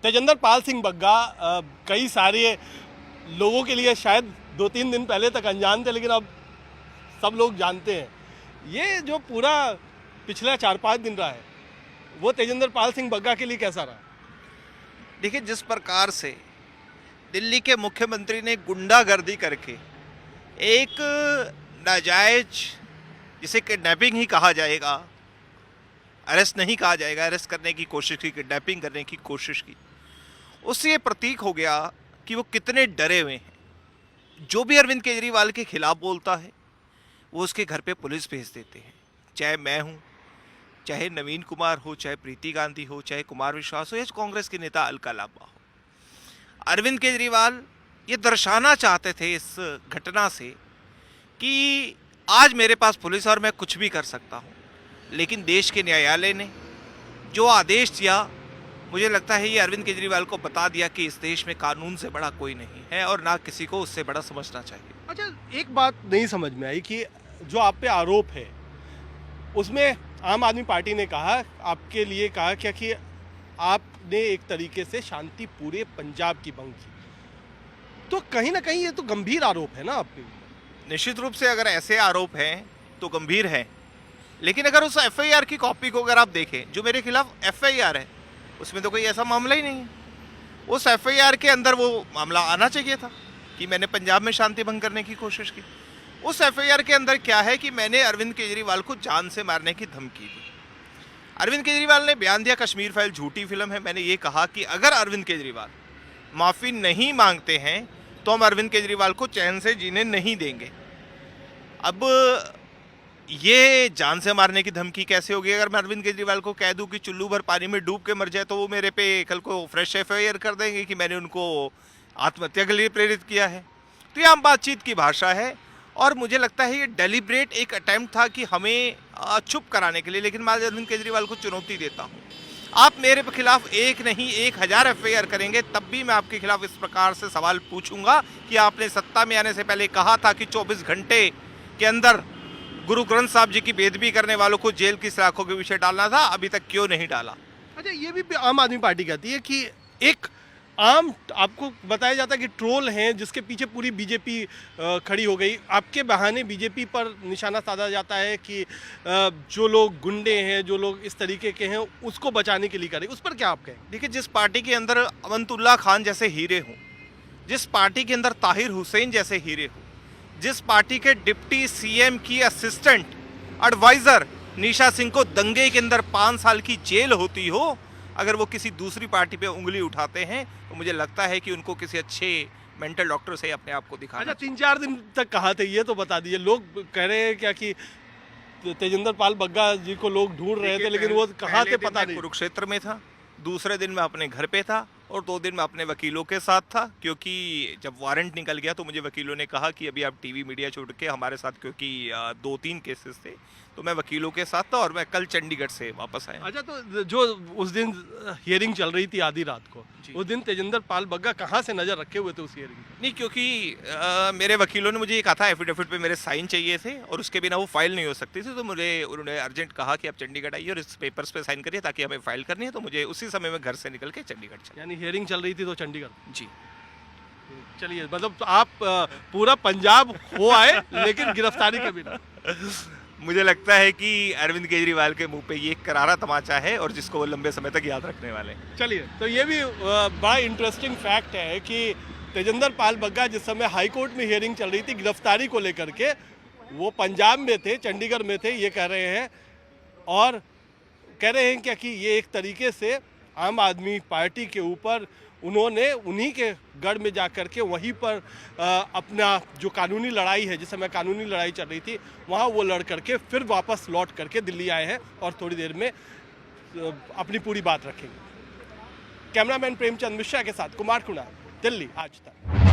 तेजेंद्र पाल सिंह बग्गा कई सारे लोगों के लिए शायद 2-3 दिन पहले तक अनजान थे, लेकिन अब सब लोग जानते हैं। ये जो पूरा पिछला 4-5 दिन रहा है वो तेजेंद्र पाल सिंह बग्गा के लिए कैसा रहा? देखिए, जिस प्रकार से दिल्ली के मुख्यमंत्री ने गुंडागर्दी करके एक नाजायज, जिसे किडनैपिंग ही कहा जाएगा, अरेस्ट नहीं कहा जाएगा, अरेस्ट करने की कोशिश की, किडनैपिंग करने की कोशिश की, उससे ये प्रतीक हो गया कि वो कितने डरे हुए हैं। जो भी अरविंद केजरीवाल के खिलाफ बोलता है वो उसके घर पे पुलिस भेज देते हैं। चाहे मैं हूँ, चाहे नवीन कुमार हो, चाहे प्रीति गांधी हो, चाहे कुमार विश्वास हो, या कांग्रेस के नेता अलका लांबा हो। अरविंद केजरीवाल ये दर्शाना चाहते थे इस घटना से कि आज मेरे पास पुलिस और मैं कुछ भी कर सकता हूँ, लेकिन देश के न्यायालय ने जो आदेश दिया, मुझे लगता है ये अरविंद केजरीवाल को बता दिया कि इस देश में कानून से बड़ा कोई नहीं है और ना किसी को उससे बड़ा समझना चाहिए। अच्छा, एक बात नहीं समझ में आई कि जो आप पे आरोप है उसमें आम आदमी पार्टी ने कहा, आपके लिए कहा क्या कि आपने एक तरीके से शांति पूरे पंजाब की भंग की, तो कहीं ना कहीं ये तो गंभीर आरोप है ना आपके? निश्चित रूप से अगर ऐसे आरोप हैं तो गंभीर हैं, लेकिन अगर उस एफआईआर की कॉपी को अगर आप देखें, जो मेरे खिलाफ एफआईआर है, उसमें तो कोई ऐसा मामला ही नहीं है। उस एफआईआर के अंदर वो मामला आना चाहिए था कि मैंने पंजाब में शांति भंग करने की कोशिश की। उस एफआईआर के अंदर क्या है कि मैंने अरविंद केजरीवाल को जान से मारने की धमकी दी। अरविंद केजरीवाल ने बयान दिया कश्मीर फाइल झूठी फिल्म है। मैंने ये कहा कि अगर अरविंद केजरीवाल माफ़ी नहीं मांगते हैं तो हम अरविंद केजरीवाल को चैन से जीने नहीं देंगे। अब ये जान से मारने की धमकी कैसे होगी? अगर मैं अरविंद केजरीवाल को कह दूं कि चुल्लू भर पानी में डूब के मर जाए तो वो मेरे पे कल को फ्रेश एफआईआर कर देंगे कि मैंने उनको आत्महत्या के लिए प्रेरित किया है। तो ये आम बातचीत की भाषा है और मुझे लगता है ये डेलिब्रेट एक अटैम्प्ट था कि हमें चुप कराने के लिए। लेकिन मैं अरविंद केजरीवाल को चुनौती देता हूँ, आप मेरे खिलाफ एक नहीं 1000 एफआईआर करेंगे, तब भी मैं आपके खिलाफ इस प्रकार से सवाल पूछूंगा कि आपने सत्ता में आने से पहले कहा था कि 24 घंटे के अंदर गुरु ग्रंथ साहब जी की बेदबी करने वालों को जेल की सलाखों के पीछे डालना था, अभी तक क्यों नहीं डाला? अच्छा, ये भी आम आदमी पार्टी कहती है कि एक आम, आपको बताया जाता है कि ट्रोल हैं जिसके पीछे पूरी बीजेपी खड़ी हो गई। आपके बहाने बीजेपी पर निशाना साधा जाता है कि जो लोग गुंडे हैं, जो लोग इस तरीके के हैं, उसको बचाने के लिए करें। उस पर क्या आप कहें? देखिए, जिस पार्टी के अंदर अमंतुल्ला खान जैसे हीरे हों, जिस पार्टी के अंदर ताहिर हुसैन जैसे हीरे हों, जिस पार्टी के डिप्टी सीएम की असिस्टेंट एडवाइजर निशा सिंह को दंगे के अंदर 5 साल की जेल होती हो, अगर वो किसी दूसरी पार्टी पे उंगली उठाते हैं तो मुझे लगता है कि उनको किसी अच्छे मेंटल डॉक्टर से अपने आप को दिखाना। अच्छा, 3-4 दिन तक कहा थे, ये तो बता दीजिए। लोग कह रहे हैं क्या कि तेजेंद्र पाल बग्गा जी को लोग ढूंढ रहे थे, लेकिन वो कहाँ थे पता नहीं। कुरुक्षेत्र में था, दूसरे दिन मैं अपने घर पे था और 2 दिन मैं अपने वकीलों के साथ था, क्योंकि जब वारंट निकल गया तो मुझे वकीलों ने कहा कि अभी आप टीवी मीडिया छोड़ के हमारे साथ, क्योंकि 2-3 केसेस थे, तो मैं वकीलों के साथ था और मैं कल चंडीगढ़ से वापस आया। अच्छा, तो जो उस दिन हियरिंग चल रही थी आधी रात को, उस दिन तेजेंद्र पाल बग्गा कहाँ से नजर रखे हुए थे उस हियरिंग में? नहीं, क्योंकि मेरे वकीलों ने मुझे ये कहा था एफिडेविट पे मेरे साइन चाहिए थे और उसके बिना वो फाइल नहीं हो सकती थी, तो मुझे उन्होंने अर्जेंट कहा कि आप चंडीगढ़ आइए और इस पेपर्स पे साइन करिए ताकि हमें फाइल करनी है। तो मुझे उसी समय में घर से निकल के चंडीगढ़ चला। यानी हियरिंग चल रही थी तो चंडीगढ़? जी। चलिए, मतलब आप पूरा पंजाब हो आए लेकिन गिरफ्तारी के बिना। मुझे लगता है कि अरविंद केजरीवाल के मुंह पे ये एक करारा तमाचा है और जिसको वो लंबे समय तक याद रखने वाले हैं। चलिए, तो ये भी बड़ा इंटरेस्टिंग फैक्ट है कि तेजेंद्र पाल बग्गा जिस समय हाई कोर्ट में हियरिंग चल रही थी गिरफ्तारी को लेकर के, वो पंजाब में थे, चंडीगढ़ में थे, ये कह रहे हैं। और कह रहे हैं क्या कि ये एक तरीके से आम आदमी पार्टी के ऊपर उन्होंने उन्हीं के गढ़ में जा कर के वहीं पर अपना जो कानूनी लड़ाई है, जिस समय कानूनी लड़ाई चल रही थी, वहाँ वो लड़ करके फिर वापस लौट करके दिल्ली आए हैं और थोड़ी देर में अपनी पूरी बात रखेंगे। कैमरामैन प्रेमचंद मिश्रा के साथ कुमार कुणाल, दिल्ली आज तक।